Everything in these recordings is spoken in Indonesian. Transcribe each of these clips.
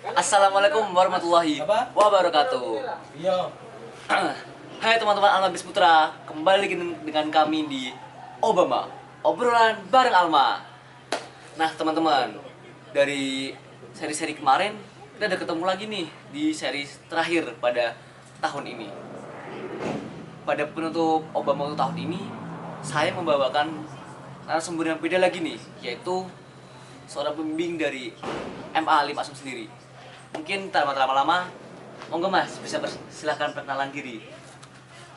Assalamualaikum warahmatullahi wabarakatuh. Iya. Hai teman-teman Alma Bis Putra, kembali lagi dengan kami di Obama, obrolan bareng Alma. Nah teman-teman, dari seri-seri kemarin kita udah ketemu lagi nih di seri terakhir pada tahun ini. Pada penutup Obama untuk tahun ini, saya membawakan narasumber yang beda lagi nih, yaitu seorang pembimbing dari MA Alim Asum sendiri. Mungkin tanpa lama-lama, monggo Mas, bisa silahkan perkenalan diri.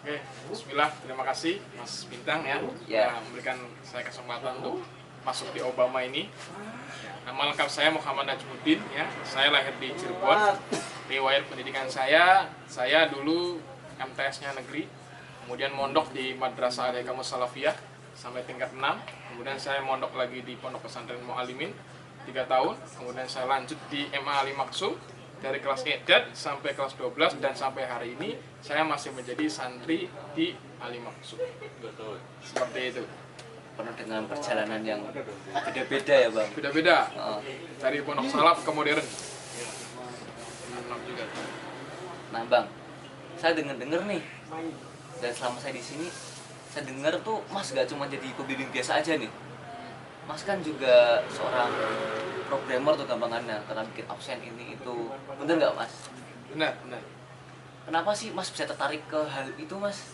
Oke, bismillah, terima kasih Mas Bintang ya, Ya. memberikan saya kesempatan untuk masuk di Obama ini. Nama lengkap saya Muhammad Najmuddin ya, saya lahir di Cirebon. Riwayat pendidikan saya dulu MTS-nya negeri, kemudian mondok di Madrasah Al-Hikamus Salafiyah sampai tingkat 6. Kemudian saya mondok lagi di Pondok Pesantren Mu'alimin 3 tahun. Kemudian saya lanjut di MA Alim Maksum dari kelas I'dad sampai kelas 12, dan sampai hari ini saya masih menjadi santri di Alim Maksum. Seperti itu. Penuh dengan perjalanan yang beda-beda ya Bang. Beda-beda. Oh. Dari pondok salaf ke modern. Enak juga. Nah Bang, saya dengar nih, dan selama saya di sini, saya dengar tuh Mas gak cuma jadi pembimbing biasa aja nih. Mas kan juga seorang programmer tuh gampangannya, karena bikin absen ini itu. Bener nggak Mas? Benar, benar. Kenapa sih Mas bisa tertarik ke hal itu Mas?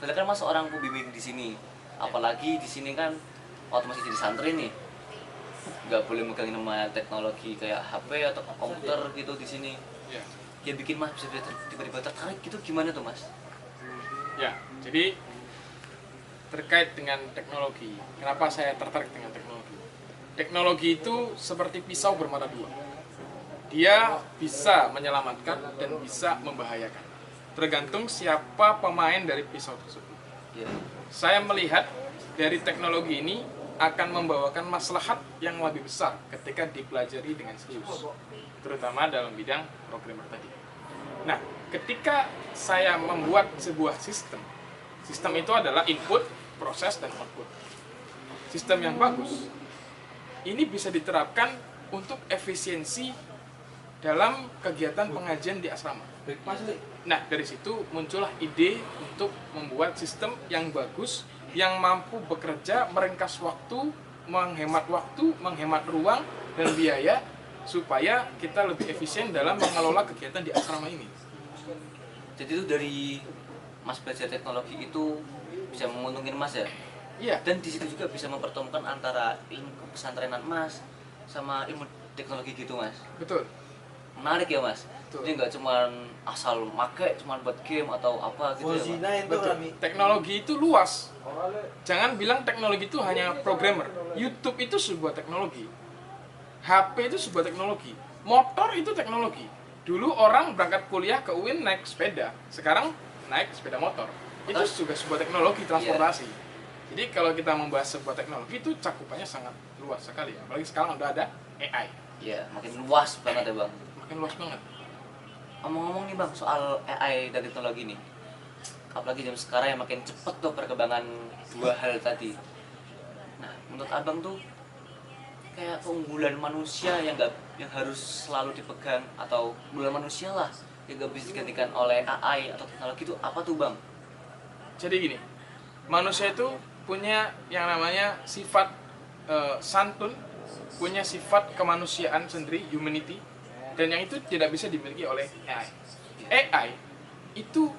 Padahal kan Mas seorang pembimbing di sini. Apalagi di sini kan waktu masih jadi santri nih, nggak boleh megang nama teknologi kayak HP atau komputer gitu di sini. Ya. Ya bikin Mas bisa tiba-tiba tertarik gitu, gimana tuh Mas? Ya, jadi terkait dengan teknologi. Kenapa saya tertarik dengan teknologi? Teknologi itu seperti pisau bermata dua. Dia bisa menyelamatkan dan bisa membahayakan. Tergantung siapa pemain dari pisau tersebut. Ya. Saya melihat dari teknologi ini akan membawakan maslahat yang lebih besar ketika dipelajari dengan serius, terutama dalam bidang programmer tadi. Nah, ketika saya membuat sebuah sistem itu adalah input, proses, dan output. Sistem yang bagus ini bisa diterapkan untuk efisiensi dalam kegiatan pengajian di asrama. Nah, dari situ muncullah ide untuk membuat sistem yang bagus, yang mampu bekerja, meringkas waktu, menghemat ruang dan biaya, supaya kita lebih efisien dalam mengelola kegiatan di asrama ini. Jadi itu dari Mas belajar teknologi itu bisa menguntungkan Mas ya? Iya. Dan di situ juga bisa mempertemukan antara ilmu pesantrenan Mas sama ilmu teknologi gitu Mas. Betul. Menarik ya Mas. Betul. Jadi nggak cuma asal make, cuma buat game atau apa gitu ya Mas. Betul. Teknologi itu luas. Jangan bilang teknologi itu hanya programmer. YouTube itu sebuah teknologi. HP itu sebuah teknologi. Motor itu teknologi. Dulu orang berangkat kuliah ke UIN naik sepeda. Sekarang naik sepeda motor. Itu juga sebuah teknologi transportasi. Jadi kalau kita membahas sebuah teknologi itu cakupannya sangat luas sekali. Apalagi sekarang udah ada AI. Iya, makin luas banget ya Bang. Makin luas banget. Ngomong-ngomong nih Bang soal AI dan teknologi nih. Apalagi jam sekarang yang makin cepet tuh perkembangan dua hal tadi. Nah, menurut Abang tuh kayak keunggulan manusia yang harus selalu dipegang, atau keunggulan manusia lah yang gak bisa digantikan oleh AI atau teknologi itu apa tuh Bang? Jadi gini, manusia itu punya yang namanya sifat santun, punya sifat kemanusiaan sendiri, humanity, dan yang itu tidak bisa dimiliki oleh AI. AI itu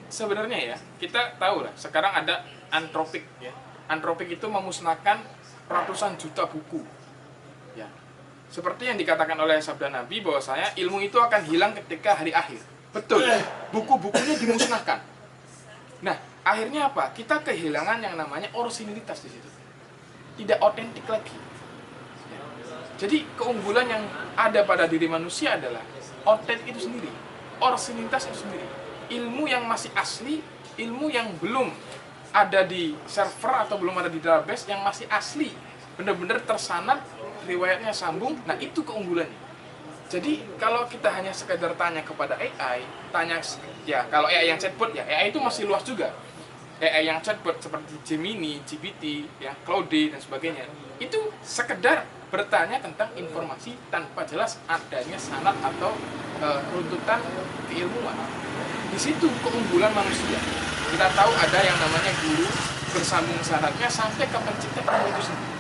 sebenarnya ya, kita tahu lah, sekarang ada antropik ya. Antropik itu memusnahkan ratusan juta buku. Ya. Seperti yang dikatakan oleh sabda Nabi bahwasanya ilmu itu akan hilang ketika hari akhir. Betul. Buku-bukunya dimusnahkan. Nah, akhirnya apa? Kita kehilangan yang namanya orisinilitas di situ. Tidak otentik lagi. Ya. Jadi keunggulan yang ada pada diri manusia adalah otentik itu sendiri, orisinilitas itu sendiri. Ilmu yang masih asli, ilmu yang belum ada di server atau belum ada di database, yang masih asli, benar-benar tersanad, riwayatnya sambung. Nah, itu keunggulannya. Jadi kalau kita hanya sekedar tanya kepada AI, tanya ya kalau AI yang chatbot ya, AI itu masih luas juga. AI yang chatbot seperti Gemini, GPT, ya, Claude dan sebagainya, itu sekedar bertanya tentang informasi tanpa jelas adanya sanad atau runtutan keilmuan. Di situ keunggulan manusia. Kita tahu ada yang namanya guru bersambung sanadnya sampai ke pencipta ilmu itu sendiri.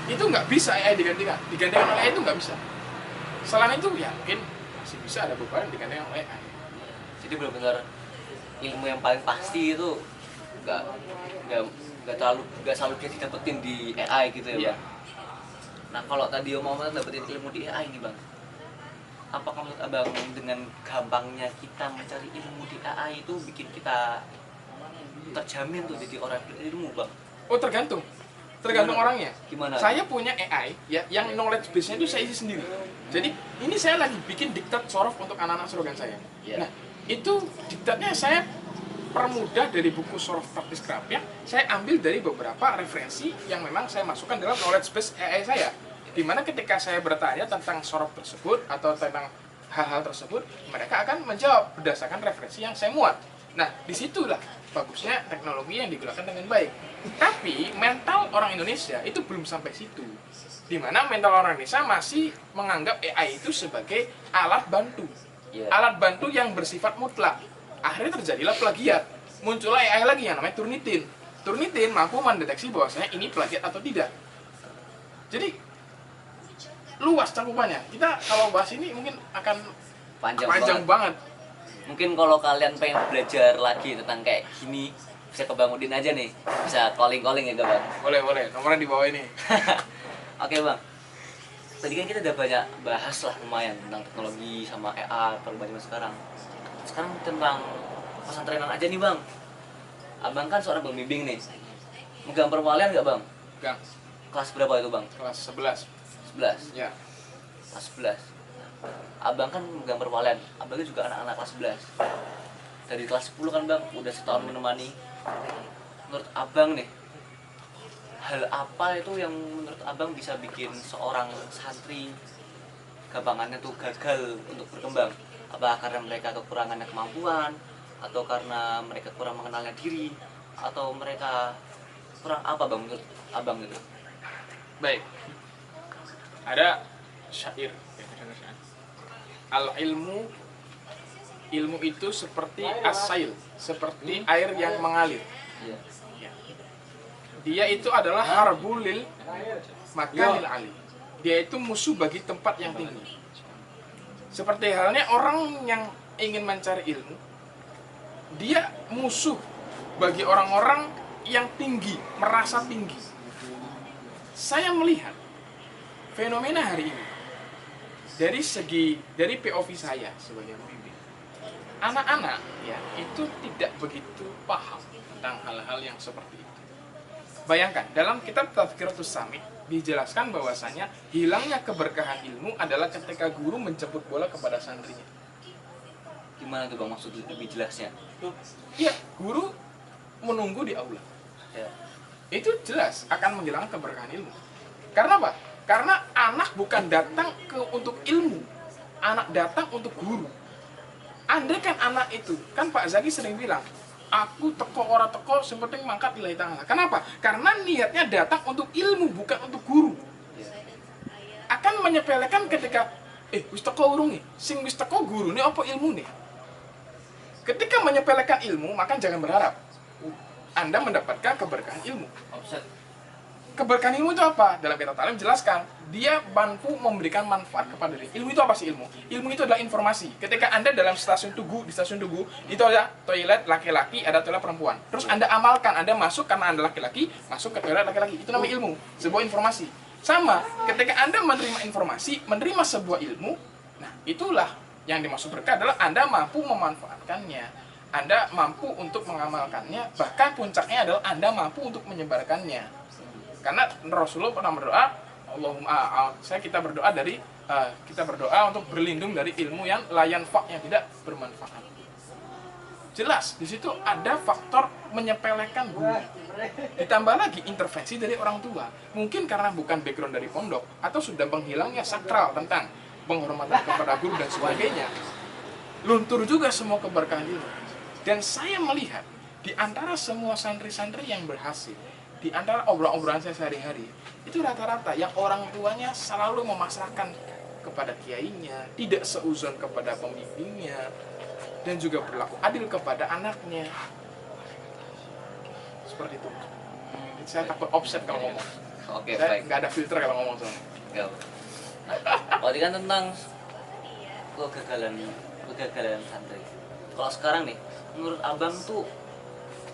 Itu nggak bisa AI digantikan oleh AI itu nggak bisa. Selain itu ya mungkin masih bisa ada beberapa yang digantikan oleh AI. Jadi benar-benar ilmu yang paling pasti itu nggak nggak selalu bisa didapetin di AI gitu ya, Iya. Bang. Nah, kalau tadi Om Muhammad dapetin ilmu di AI nih, Bang, apakah menurut Abang dengan gampangnya kita mencari ilmu di AI itu bikin kita terjamin tuh jadi orang yang berilmu, Bang? Oh, tergantung Gimana? orangnya. Gimana? Saya punya AI ya yang knowledge base-nya itu saya isi sendiri. Jadi ini saya lagi bikin diktat sorof untuk anak-anak slogan saya. Iya. Nah, itu diktatnya saya permudah dari buku sorof praktis grafik. Saya ambil dari beberapa referensi yang memang saya masukkan dalam knowledge base AI saya. Dimana ketika saya bertanya tentang sorof tersebut atau tentang hal-hal tersebut, mereka akan menjawab berdasarkan referensi yang saya muat. Nah, disitulah bagusnya teknologi yang digunakan dengan baik. Tapi mental orang Indonesia itu belum sampai situ. Dimana mental orang Indonesia masih menganggap AI itu sebagai alat bantu. Iya. Alat bantu yang bersifat mutlak. Akhirnya terjadilah plagiat. Muncullah AI lagi yang namanya Turnitin. Turnitin mampu mendeteksi bahwasanya ini plagiat atau tidak. Jadi luas cakupannya. Kita kalau bahas ini mungkin akan panjang banget. Mungkin kalau kalian pengen belajar lagi tentang kayak gini, bisa ke Bang Udin aja nih. Bisa calling-calling ya, Bang. Boleh. Nomornya di bawah ini. Oke, Bang. Tadi kan kita udah banyak bahas lah lumayan tentang teknologi sama AI perubahan zaman sekarang. Sekarang tentang pesantrenan aja nih, Bang. Abang kan seorang pembimbing nih. Megang perwalian nggak, Bang? Gang, Kelas berapa itu, Bang? kelas 11. 11. Ya. Kelas 11. Abang kan megang perwalian. Abangnya juga anak-anak kelas 11. Dari kelas 10 kan, Bang, udah setahun menemani. Menurut Abang nih, hal apa itu yang menurut Abang bisa bikin seorang santri gampangannya tuh gagal untuk berkembang? Apa karena mereka kekurangannya kemampuan, atau karena mereka kurang mengenalnya diri, atau mereka kurang apa, Bang, menurut Abang itu? Baik. Ada syair. Ilmu itu seperti asail, seperti air yang mengalir. Iya. Ya. Dia itu adalah harbulil makanil ali. Dia itu musuh bagi tempat yang tinggi. Seperti halnya orang yang ingin mencari ilmu, dia musuh bagi orang-orang yang tinggi, merasa tinggi. Saya melihat fenomena hari ini dari POV saya sebagai pembimbing. Anak-anak ya itu tidak begitu paham tentang hal-hal yang seperti itu. Bayangkan dalam kitab Tazkiratus Samik dijelaskan bahwasanya hilangnya keberkahan ilmu adalah ketika guru menjemput bola kepada santrinya. Gimana tuh, Bang, maksud lebih jelasnya? Iya, guru menunggu di aula. Ya. Itu jelas akan menghilangkan keberkahan ilmu. Karena apa? Karena anak bukan datang untuk ilmu, anak datang untuk guru. Andai kan anak itu, kan Pak Zaki sering bilang, aku teko ora teko, sepenting mangkat lillahi ta'ala. Kenapa? Karena niatnya datang untuk ilmu, bukan untuk guru. Akan menyepelekan ketika, wis teko urung nih, sing wis teko guru nih apa ilmu nih? Ketika menyepelekan ilmu, maka jangan berharap Anda mendapatkan keberkahan ilmu. Offset. Keberkahan ilmu itu apa? Dalam kitab Ta'lim jelaskan, dia mampu memberikan manfaat kepada diri. Ilmu itu apa sih ilmu? Ilmu itu adalah informasi. Ketika Anda dalam stasiun Tugu, di stasiun Tugu, itu ada toilet laki-laki, ada toilet perempuan. Terus Anda amalkan, Anda masuk karena Anda laki-laki, masuk ke toilet laki-laki. Itu namanya ilmu, sebuah informasi. Sama, ketika Anda menerima informasi, menerima sebuah ilmu, nah itulah yang dimaksud berkah adalah Anda mampu memanfaatkannya. Anda mampu untuk mengamalkannya, bahkan puncaknya adalah Anda mampu untuk menyebarkannya. Karena Rasulullah pernah berdoa, kita berdoa untuk berlindung dari ilmu yang layan fak, yang tidak bermanfaat. Jelas di situ ada faktor menyepelekan guru. Ditambah lagi intervensi dari orang tua. Mungkin karena bukan background dari pondok atau sudah menghilangnya sakral tentang penghormatan kepada guru dan sebagainya. Luntur juga semua keberkahan ilmu. Dan saya melihat Di antara semua santri-santri yang berhasil, di antara obrolan-obrolan saya sehari-hari, itu rata-rata yang orang tuanya selalu memasrahkan kepada kiainya, tidak seuzon kepada pembimbingnya, dan juga berlaku adil kepada anaknya. Seperti itu. Saya takut offset kalau ngomong. Oke, Saya baik. nggak ada filter kalau ngomong soalnya. Enggak. Nah, tadi kan tentang kegagalan santri. Kalau sekarang nih, menurut abang tuh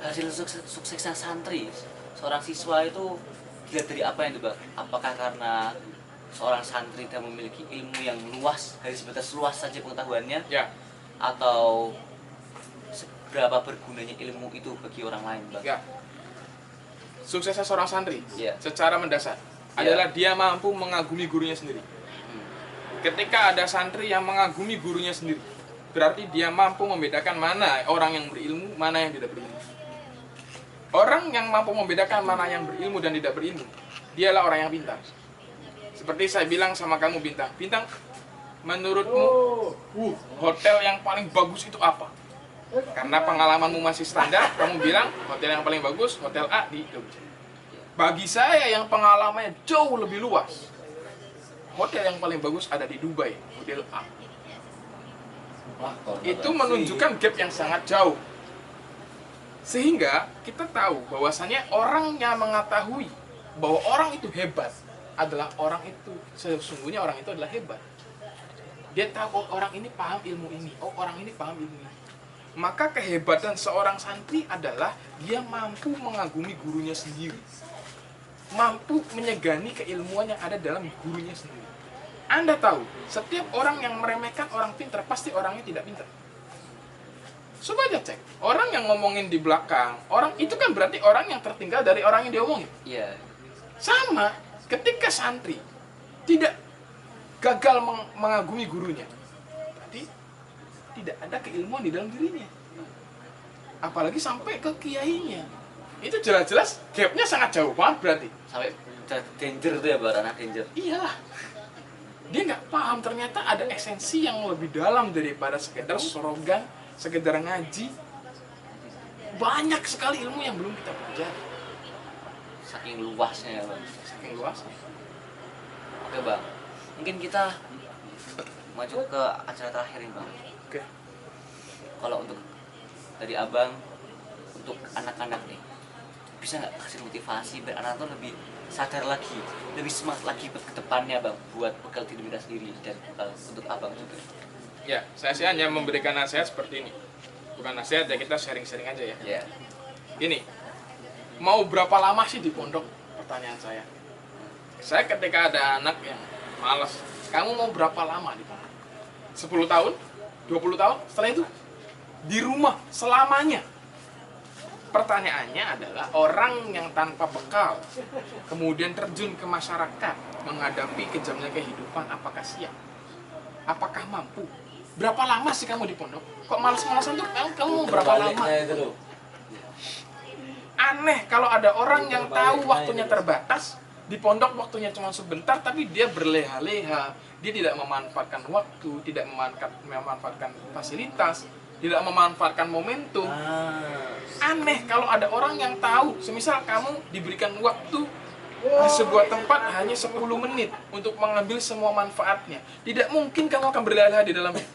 hasil suksesnya santri, seorang siswa itu dilihat dari apa yang bang? Apakah karena seorang santri tidak memiliki ilmu yang luas, dari sebatas luas saja pengetahuannya, Ya, atau seberapa bergunanya ilmu itu bagi orang lain, bang? ya. Suksesnya seorang santri Ya. secara mendasar Ya. adalah dia mampu mengagumi gurunya sendiri. Ketika ada santri yang mengagumi gurunya sendiri, berarti dia mampu membedakan mana orang yang berilmu, mana yang tidak berilmu. Orang yang mampu membedakan mana yang berilmu dan tidak berilmu, dialah orang yang pintar. Seperti saya bilang sama kamu, Bintang. Bintang, menurutmu hotel yang paling bagus itu apa? Karena pengalamanmu masih standar, kamu bilang hotel yang paling bagus, hotel A di Jogja. Bagi saya yang pengalamannya jauh lebih luas, hotel yang paling bagus ada di Dubai, hotel A. Itu menunjukkan gap yang sangat jauh. Sehingga kita tahu bahwasannya orang yang mengetahui bahwa orang itu hebat adalah orang itu, sesungguhnya orang itu adalah hebat. Dia tahu, oh orang ini paham ilmu ini, oh orang ini paham ilmu ini. Maka kehebatan seorang santri adalah dia mampu mengagumi gurunya sendiri, mampu menyegani keilmuan yang ada dalam gurunya sendiri. Anda tahu, setiap orang yang meremehkan orang pintar pasti orangnya tidak pintar. Coba aja cek, orang yang ngomongin di belakang, orang itu kan berarti orang yang tertinggal dari orang yang dia omongin. Iya. Sama, ketika santri tidak gagal mengagumi gurunya, berarti tidak ada keilmuan di dalam dirinya. Apalagi sampai ke kiainya. Itu jelas-jelas gapnya sangat jauh banget berarti. Sampai danger tuh ya, bang, ranah danger. Iyalah. Dia nggak paham ternyata ada esensi yang lebih dalam daripada sekedar slogan, sekedar ngaji. Banyak sekali ilmu yang belum kita pelajari. Saking luasnya ya, bang. Saking luasnya. Oke, bang. Mungkin kita maju ke acara terakhir ini, bang. Oke. Kalau untuk dari abang, untuk anak-anak nih, bisa nggak kasih motivasi biar anak tuh lebih sadar lagi, lebih semangat lagi ke depannya, bang, buat bekal diri mereka sendiri dan bekal untuk abang juga. Ya, saya sih hanya memberikan nasihat seperti ini. Bukan nasihat ya, kita sharing-sharing aja ya. Ya. Gini, mau berapa lama sih di pondok? Pertanyaan saya. Saya ketika ada anak yang malas, kamu mau berapa lama di pondok? 10 tahun? 20 tahun? Setelah itu? Di rumah selamanya. Pertanyaannya adalah orang yang tanpa bekal, kemudian terjun ke masyarakat, menghadapi kejamnya kehidupan, apakah siap? Apakah mampu? Berapa lama sih kamu di pondok? Kok malas-malasan tuh kamu mau berapa lama? Aneh kalau ada orang yang tahu waktunya terbatas, di pondok waktunya cuma sebentar, tapi dia berleha-leha, dia tidak memanfaatkan waktu, tidak memanfaatkan fasilitas, tidak memanfaatkan momentum. Aneh kalau ada orang yang tahu, semisal kamu diberikan waktu di sebuah tempat hanya 10 menit untuk mengambil semua manfaatnya, tidak mungkin kamu akan berleha-leha di dalamnya.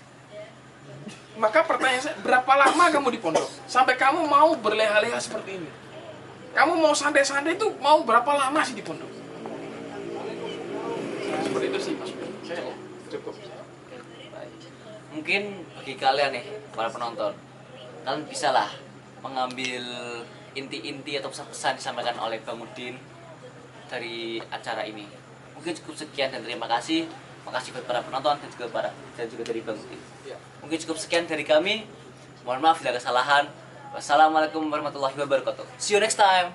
Maka pertanyaan saya, berapa lama kamu di pondok sampai kamu mau berleha-leha seperti ini? Kamu mau santai-santai itu mau berapa lama sih di pondok? Seperti itu sih Mas. Saya cukup. Mungkin bagi kalian nih, para penonton, kalian bisa lah mengambil inti-inti atau pesan-pesan disampaikan oleh Bang Udin dari acara ini. Mungkin cukup sekian dan terima kasih. Makasih buat para penonton dan juga dari Bang Udin. Mungkin cukup sekian dari kami. Mohon maaf bila kesalahan. Wassalamualaikum warahmatullahi wabarakatuh. See you next time.